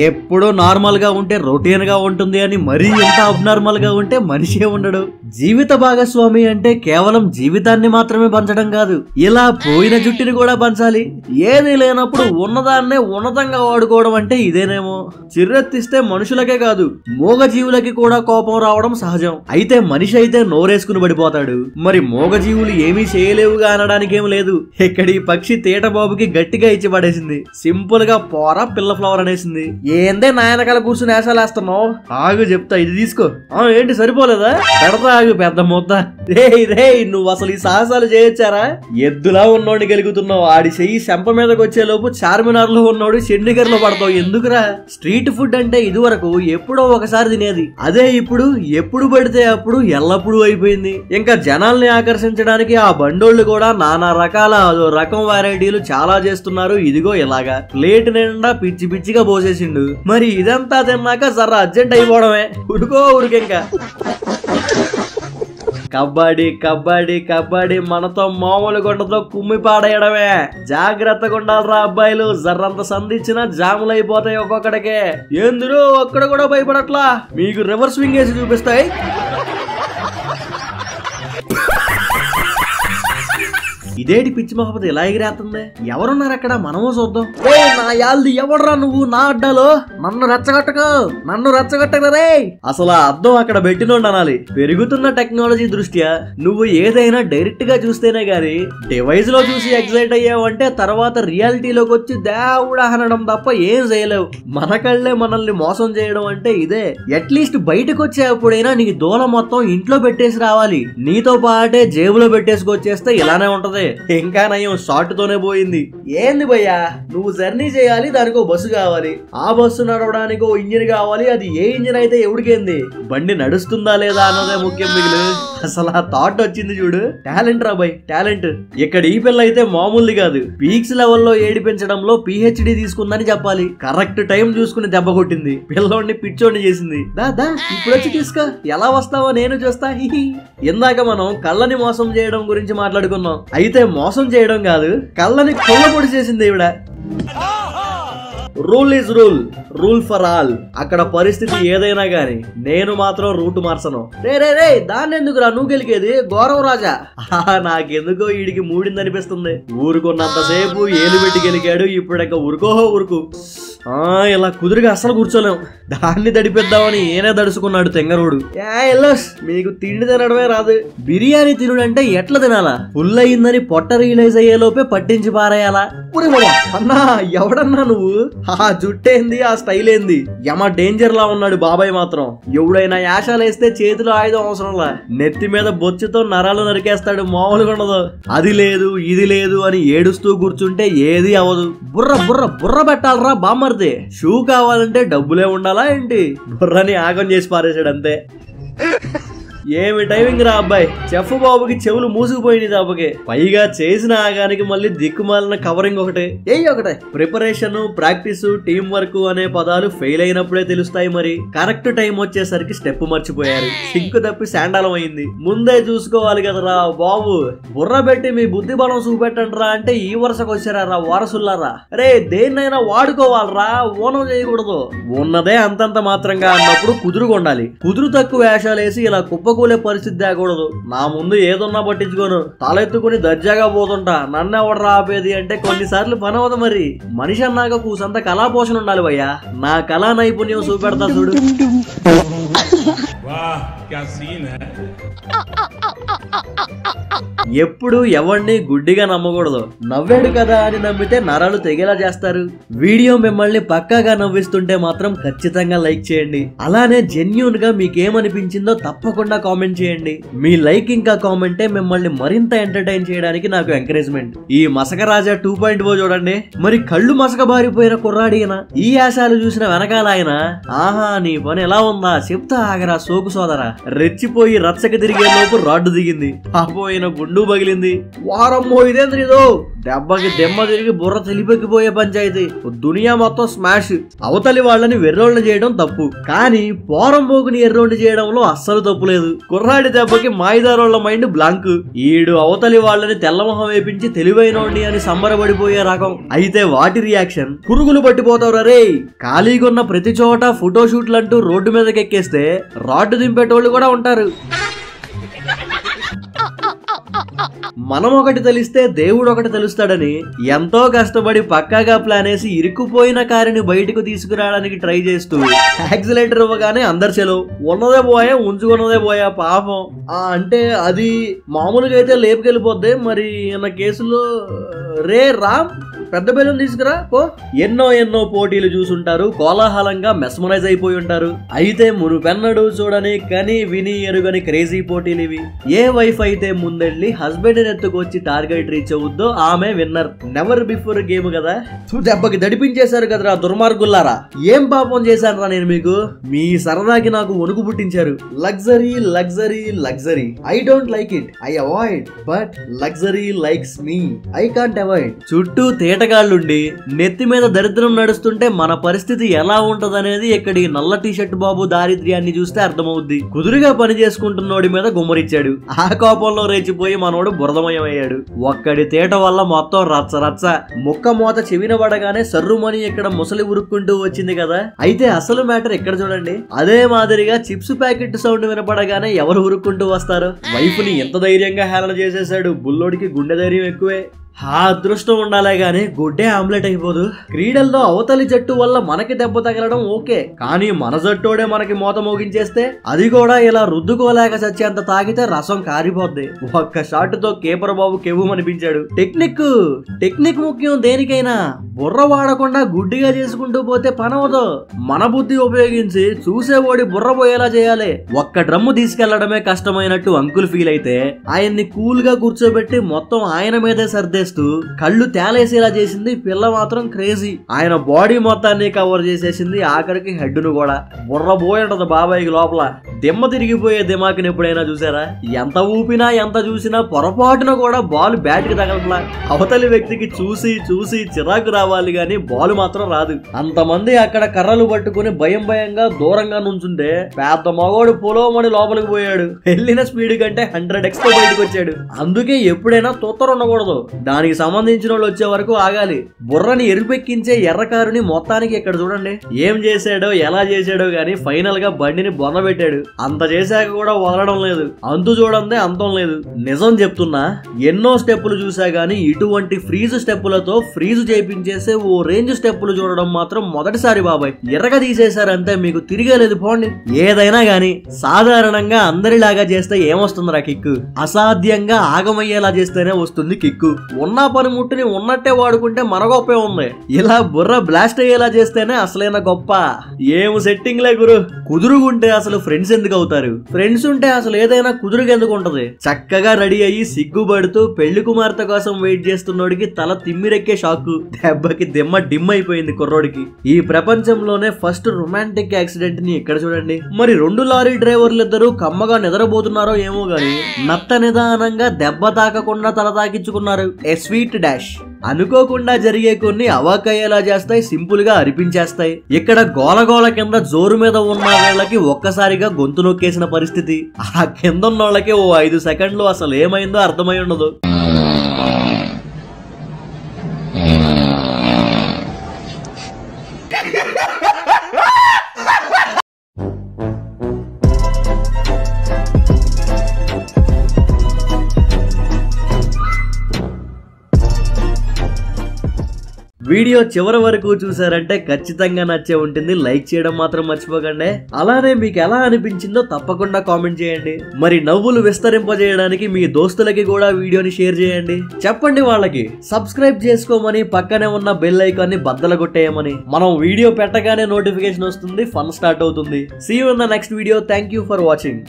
ఎప్పుడు నార్మల్ గా ఉంటే రొటీన్ గా ఉంటుంది అని మరీ ఎంత అబ్నార్మల్ గా ఉంటే మనిషే ఉండడు. జీవిత భాగస్వామి అంటే కేవలం జీవితాన్ని మాత్రమే పంచడం కాదు, ఇలా పోయిన జుట్టుని కూడా పంచాలి. ఏది లేనప్పుడు ఉన్నదాన్నే ఉన్నతంగా వాడుకోవడం అంటే ఇదేనేమో. చిర్రెత్తిస్తే మనుషులకే కాదు మూగ జీవులకి కూడా కోపం రావడం సహజం. అయితే మనిషి అయితే నోరేసుకుని పడిపోతాడు, మరి మూగ జీవులు ఏమీ చేయలేవుగా అనడానికి ఏం లేదు. ఇక్కడ ఈ పక్షి తేట బాబుకి గట్టిగా ఇచ్చి పడేసింది. సింపుల్ గా పోరా పిల్ల ఫ్లవర్ అనేసింది. ఏందే నాయనకాల కూర్చుని వేసాలేస్తున్నావు? ఆగు చెప్తా, ఇది తీసుకో. ఏంటి సరిపోలేదా? పెడతా ఆగు పెద్ద ముద్ద. రే నువ్వు అసలు ఈ సాహసాలు చేయొచ్చారా? ఎద్దులా ఉన్నోడిని గెలుగుతున్నావు. ఆడి చెయ్యి చెంప మీదకి వచ్చే లోపు చార్మినార్ లో ఉన్నోడు చండీగఢ్ లో పడతావు. ఎందుకురా? స్ట్రీట్ ఫుడ్ అంటే ఇదివరకు ఎప్పుడో ఒకసారి తినేది, అదే ఇప్పుడు ఎప్పుడు పడితే అప్పుడు ఎల్లప్పుడూ అయిపోయింది. ఇంకా జనాల్ని ఆకర్షించడానికి ఆ బండోళ్లు కూడా నానా రకాల అదో రకం వెరైటీలు చాలా చేస్తున్నారు. ఇదిగో ఇలాగా ప్లేట్ నిండా పిచ్చి పిచ్చిగా పోసేసిండు. మరి ఇదంతా తిన్నాక జర అర్జెంట్ అయిపోవడమే. ఉరికింకా కబడ్డీ కబడ్డీ కబడ్డీ మనతో మామూలు గుండతో కుమ్మి పాడేయడమే. జాగ్రత్తగా ఉండాలరా అబ్బాయిలు, జర్రంత సంధించినా జాములు అయిపోతాయి ఒక్కొక్కడికే. ఎందుకు ఒక్కడ కూడా భయపడట్లా, మీకు రివర్స్ స్వింగ్ వేసి చూపిస్తాయి. ఇదేటి పిచ్చి మొహమ్మద్ ఇలా ఎగిరేస్తుంది? ఎవరున్నారు అక్కడ? మనమో చూద్దాం. నా యాల్ది ఎవడరా నువ్వు? నా అడ్డాలో నన్ను రెచ్చగొట్టగలరే. అసలు ఆ అద్దం అక్కడ పెట్టినోండి అనాలి. పెరుగుతున్న టెక్నాలజీ దృష్ట్యా నువ్వు ఏదైనా డైరెక్ట్ గా చూస్తేనే గానీ డివైస్ లో చూసి ఎక్సైట్ అయ్యావంటే తర్వాత రియాలిటీలోకి వచ్చి దేవుడా అనడం తప్ప ఏం చేయలేవు. మన కళ్ళే మనల్ని మోసం చేయడం అంటే ఇదే. అట్లీస్ట్ బయటకు వచ్చేప్పుడైనా నీకు దూల మొత్తం ఇంట్లో పెట్టేసి రావాలి, నీతో పాటే జేబులో పెట్టేసుకొచ్చేస్తే ఇలానే ఉంటది. ఇంకా నయం షార్ట్ తోనే పోయింది. ఏంది భయ్యా, నువ్వు జర్నీ చేయాలి, దానికో బస్సు కావాలి, ఆ బస్సు నడవడానికి ఓ ఇంజిన్ కావాలి. అది ఏ ఇంజిన్ అయితే ఎవడికేంది, బండి నడుస్తుందా లేదా అన్నదే ముఖ్యం. మిగిలి అసలు ఆ థాట్ వచ్చింది చూడు. టాలెంట్ రా బై, టాలెంట్. ఇక్కడ ఈ పిల్ల అయితే మామూలు కాదు. పీక్స్ లెవెల్లో ఏడిపించడంలో PhD తీసుకుందని చెప్పాలి. కరెక్ట్ టైం చూసుకుని దెబ్బ కొట్టింది, పిల్లోడిని పిచ్చోడిని చేసింది. దా ఇప్పుడు వచ్చి తీసుకో, ఎలా వస్తావో నేను చూస్తా. ఇందాక మనం కళ్ళని మోసం చేయడం గురించి మాట్లాడుకున్నాం. అయితే మోసం చేయడం కాదు, కళ్ళని కొల్లపొడి చేసింది ఈవిడ. Rule is rule for all. అక్కడ పరిస్థితి ఏదైనా గాని నేను మాత్రం రూట్ మార్చను. రే దాన్ని ఎందుకురా నువ్వు గెలికేది? గౌరవ రాజా. నాకెందుకో వీడికి మూడిందనిపిస్తుంది. ఊరుకున్నంతసేపు ఏలు పెట్టి గెలికాడు, ఇప్పుడు ఇంకా ఉరుకు. ఇలా కుదురుగా అస్సలు కూర్చోలేం. దాన్ని దడిపిద్దామని ఏనే దడుచుకున్నాడు తెంగరోడు. మీకు తిండి తినడమే రాదు. బిర్యానీ తినుడంటే ఎట్లా తినాలా? ఫుల్ అయిందని పొట్ట రియలైజ్ అయ్యే లోపే పట్టించి పారేయాలా? అన్నా ఎవడన్నా నువ్వు? ఆ జుట్టేంది, ఆ స్టైల్ ఏంది? యమ డేంజర్ లా ఉన్నాడు బాబాయ్ మాత్రం. ఎవడైనా యాషాలేస్తే చేతిలో ఆయుధం అవసరంలా, నెత్తి మీద బొచ్చుతో నరాలు నరికేస్తాడు. మామూలుగా ఉండదు. అది లేదు ఇది లేదు అని ఏడుస్తూ కూర్చుంటే ఏది అవదు. బుర్ర పెట్టాలరా బామ్మ. షూ కావాలంటే డబ్బులే ఉండాలా ఏంటి? బుర్రని ఆగం చేసి పారేశాడు అంతే. ఏమి టైమింగ్ రా అబ్బాయి. చెఫ్ బాబుకి చెవులు మూసుకుపోయింది దెబ్బకి. పైగా చేసిన ఆగానికి మళ్ళీ దిక్కుమాలిన కవరింగ్ ఒకటే. ప్రిపరేషన్, ప్రాక్టీస్, టీం వర్క్ అనే పదాలు ఫెయిల్ అయినప్పుడే తెలుస్తాయి. మరి కరెక్ట్ టైం వచ్చేసరికి స్టెప్ మర్చిపోయారు. సింకు తప్పి శాండాలం అయింది. ముందే చూసుకోవాలి కదరా బాబు. బుర్ర పెట్టి మీ బుద్ధి బలం చూపెట్టండి రా అంటే ఈ వరుసకు వచ్చారా వారసుల్లారా. రే దేన్నైనా వాడుకోవాలరా, ఓనం చేయకూడదు. ఉన్నదే అంతంత మాత్రంగా అన్నప్పుడు కుదురుగొండాలి. కుదురు తక్కువ వేషాలేసి ఇలా కుప్పకూలే పరిస్థితి తేకూడదు. నా ముందు ఏదున్నా పట్టించుకోను, తలెత్తుకుని దర్జాగా పోతుంటా. నన్ను ఎవడరా ఆపేది అంటే కొన్నిసార్లు పని అవదు. మరి మనిషి అన్నాక కూసంత కళా పోషణ ఉండాలి భయ్యా. నా కళా నైపుణ్యం చూపెడతా చూడు. ఎప్పుడు ఎవరిని గుడ్డిగా నమ్మకూడదు. నవ్వాడు కదా అని నమ్మితే నరాలు తెగేలా చేస్తారు. వీడియో మిమ్మల్ని పక్కాగా నవ్విస్తుంటే మాత్రం ఖచ్చితంగా లైక్ చేయండి. అలానే జెన్యూన్ గా మీకేమనిపించిందో తప్పకుండా కామెంట్ చేయండి. మీ లైక్ ఇంకా కామెంటే మిమ్మల్ని మరింత ఎంటర్టైన్ చేయడానికి నాకు ఎంకరేజ్మెంట్. ఈ మసకరాజా 2.0 చూడండి. మరి కళ్ళు మసక బారిపోయిన కుర్రాడినా ఈ యాసాలు చూసిన వెనకాల ఆయన ఆహా నీ పని ఎలా ఉందా చెప్తా ఆగరా సోకు సోదరా. రెచ్చిపోయి రచ్చకి తిరిగే లోపు రాడ్డు దిగింది. పాపోయిన గుండె పండు పగిలింది. వారమ్మో ఇదేంద్రిదో, దెబ్బకి దెమ్మ తిరిగి బుర్ర తెలిపెక్కిపోయే పంచాయతీ. దునియా మొత్తం స్మాష్. అవతలి వాళ్ళని వెర్రోళ్ళు చేయడం తప్పు, కానీ పోరంబోకుని ఎర్రోండి చేయడంలో అస్సలు తప్పు లేదు. కుర్రాడి దెబ్బకి మాయిదారోళ్ల మైండ్ బ్లాంక్. ఈడు అవతలి వాళ్ళని తెల్లమొహం వేపించి తెలివైనోండి అని సంబరపడిపోయే రకం. అయితే వాటి రియాక్షన్ పురుగులు పట్టిపోతావు రే. ఖాళీగున్న ప్రతి చోట ఫోటోషూట్లంటూ రోడ్డు మీదకి ఎక్కేస్తే రాడ్డు దింపేటోళ్ళు కూడా ఉంటారు. మనం ఒకటి తెలిస్తే దేవుడు ఒకటి తెలుస్తాడని ఎంతో కష్టపడి పక్కాగా ప్లాన్ వేసి ఇరుక్కుపోయిన కారుని బయటకు తీసుకురావడానికి ట్రై చేస్తూ యాక్సిలేటర్ ఇవ్వగానే అందరు చెలవు. ఉన్నదే పోయా, ఉంచుకున్నదే పోయా పాపం. అంటే అది మామూలుగా అయితే లేపుకెళ్ళిపోద్ది, మరి అన్న కేసులో రే రామ్ పెద్ద బెలూన్ తీసుకురా పో. ఎన్నో పోటీలు చూసుంటారు, కోలాహలంగా మెస్మరైజ్ అయిపోయి ఉంటారు. అయితే మునుపెన్నడు చూడని కని విని ఎరుగని క్రేజీ పోటీలు ఇవి. ఏ వైఫ్ అయితే ముందెళ్ళి హస్బెండ్ ఎత్తుకొచ్చి టార్గెట్ రీచ్ అవుద్దో ఆమె విన్నర్. నెవర్ బిఫోర్ గేమ్ కదా. దెబ్బకి దడిపించేశారు కదరా దుర్మార్గుల్లారా. ఏం పాపం చేశాను రా నేను మీకు? మీ సరదాకి నాకు వణుకు పుట్టించారు. Luxury luxury luxury, I don't like it, I avoid, but luxury likes me, I can't avoid. చుట్టూ తేటగాళ్ళుండి నెత్తి మీద దరిద్రం నడుస్తుంటే మన పరిస్థితి ఎలా ఉంటదనేది ఇక్కడి నల్ల టీషర్ట్ బాబు దారిద్ర్యాన్ని చూస్తే అర్థమవుద్ది. కుదురుగా పని చేసుకుంటున్నోడి మీద గుమ్మరిచ్చాడు. ఆ కోపంలో రెచ్చిపోయి మనోడు బురదమయం అయ్యాడు. ఒక్కడి తేట వల్ల మొత్తం రచ్చ రచ్చ. ముక్క మోత చెవిన పడగానే సర్రుమని ఇక్కడ ముసలి ఉరుక్కుంటూ వచ్చింది కదా. అయితే అసలు మ్యాటర్ ఎక్కడ చూడండి. అదే మాదిరిగా చిప్స్ ప్యాకెట్ సౌండ్ వినపడగానే ఎవరు ఉరుక్కుంటూ వస్తారు? వైఫ్ ని ఎంత ధైర్యంగా హేళన చేసేశాడు. బుల్లోడికి గుండె ధైర్యం ఎక్కువే. ఆ అదృష్టం ఉండాలే గాని గుడ్డే ఆమ్లెట్ అయిపోదు. క్రీడల్లో అవతలి జట్టు వల్ల మనకి దెబ్బ తగలడం ఓకే, కానీ మన జట్టోడే మనకి మోత మోగించేస్తే, అది కూడా ఇలా రుద్దుకోలేక చచ్చేంత తాగితే రసం కారిపోద్ది. ఒక్క షాట్ తో కేపర్ బాబు కెవ్వమనిపించాడు. టెక్నిక్ ముఖ్యం దేనికైనా. బుర్ర వాడకుండా గుడ్డిగా చేసుకుంటూ పోతే పనవదు. మన బుద్ధి ఉపయోగించి చూసేవాడి బుర్ర పోయేలా చేయాలి. ఒక్క డ్రమ్ము తీసుకెళ్లడమే కష్టమైనట్టు అంకుల్ ఫీల్ అయితే ఆయన్ని కూల్ గా కూర్చోబెట్టి మొత్తం ఆయన మీదే సర్దేస్తూ కళ్ళు తేలేసేలా చేసింది పిల్ల మాత్రం క్రేజీ. ఆయన బాడీ మొత్తాన్ని కవర్ చేసేసింది, ఆఖరికి హెడ్ ను కూడా. బుర్ర పోయింటది బాబాయ్కి లోపల. దిమ్మ తిరిగిపోయే దిమాకిని ఎప్పుడైనా చూసారా? ఎంత ఊపినా ఎంత చూసినా పొరపాటున కూడా బాల్ బ్యాట్ కి తగలట్లా. అవతలి వ్యక్తికి చూసి చిరాకు రావాలి గాని బాల్ మాత్రం రాదు. అంతమంది అక్కడ కర్రలు పట్టుకుని భయంగా దూరంగా నుంచుంటే పెద్ద మగోడు పొలోమని లోపలికి పోయాడు. వెళ్ళిన స్పీడ్ కంటే 100x బయటకు వచ్చాడు. అందుకే ఎప్పుడైనా తొత్తరు ఉండకూడదు. దానికి సంబంధించిన వాళ్ళు వచ్చే వరకు ఆగాలి. బుర్రని ఎరుపెక్కించే ఎర్రకారుని మొత్తానికి ఇక్కడ చూడండి. ఏం చేశాడో ఎలా చేశాడో గాని ఫైనల్ గా బండిని బొందబెట్టాడు. అంత చేశాక కూడా వదలడం లేదు. అంతు చూడందే అంతం లేదు. నిజం చెప్తున్నా, ఎన్నో స్టెప్పులు చూసా గానీ ఇటువంటి ఫ్రీజ్ స్టెప్పులతో ఫ్రీజ్ చేయించేసే ఓ రేంజ్ స్టెప్పులు చూడడం మాత్రం మొదటిసారి బాబాయ్. ఎర్రగా తీసేశారంటే మీకు తిరిగేలేదు పోండి. ఏదైనా గానీ సాధారణంగా అందరిలాగా చేస్తే ఏమొస్తుందిరా కిక్కు? అసాధ్యంగా ఆగమయ్యేలా చేస్తేనే వస్తుంది కిక్కు. ఉన్న పనిముట్టుని ఉన్నట్టే వాడుకుంటే మన గొప్పే ఉంది. ఇలా బుర్ర బ్లాస్ట్ అయ్యేలా చేస్తేనే అసలైన గొప్ప. ఏం సెట్టింగ్ లే గురు. కుదురుగుంటే అసలు ఫ్రెండ్స్ ఎందుకు అవుతారు? ఫ్రెండ్స్ ఉంటే అసలు ఏదైనా కుదురుగా ఎందుకు ఉంటది? చక్కగా రెడీ అయ్యి సిగ్గుపడుతూ పెళ్లి కుమార్తె కోసం వెయిట్ చేస్తున్నోడికి తల తిమ్మిరెక్కే షాకు. దెబ్బకి దిమ్మ డిమ్ అయిపోయింది కుర్రోడికి. ఈ ప్రపంచంలోనే ఫస్ట్ రొమాంటిక్ యాక్సిడెంట్ ని ఇక్కడ చూడండి. మరి 2 లారీ డ్రైవర్లు ఇద్దరు కమ్మగా నిద్రపోతున్నారో ఏమో గాని నత్త నిదానంగా దెబ్బ తాకకుండా తల తాకించుకున్నారు. ఏ స్వీట్ డాష్. అనుకోకుండా జరిగే కొన్ని అవాకయ్యేలా చేస్తాయి, సింపుల్ గా అరిపించేస్తాయి. ఇక్కడ గోలగోల కింద జోరు మీద ఉన్న వాళ్ళకి ఒక్కసారిగా గొంతు నొక్కేసిన పరిస్థితి. ఆ కింద ఉన్న వాళ్ళకి ఓ 5 సెకండ్లు అసలు ఏమైందో అర్థమై ఉండదు. వీడియో చివరి వరకు చూసారంటే ఖచ్చితంగా నచ్చే ఉంటుంది. లైక్ చేయడం మాత్రం మర్చిపోకండి. అలానే మీకు ఎలా అనిపించిందో తప్పకుండా కామెంట్ చేయండి. మరి నవ్వులు విస్తరింపజేయడానికి మీ దోస్తులకి కూడా వీడియోని షేర్ చేయండి. చెప్పండి వాళ్ళకి సబ్స్క్రైబ్ చేసుకోమని, పక్కనే ఉన్న బెల్ ఐకాన్ ని బద్దలు కొట్టేయమని. మనం వీడియో పెట్టగానే నోటిఫికేషన్ వస్తుంది, ఫన్ స్టార్ట్ అవుతుంది. See you in the next video. Thank you for watching.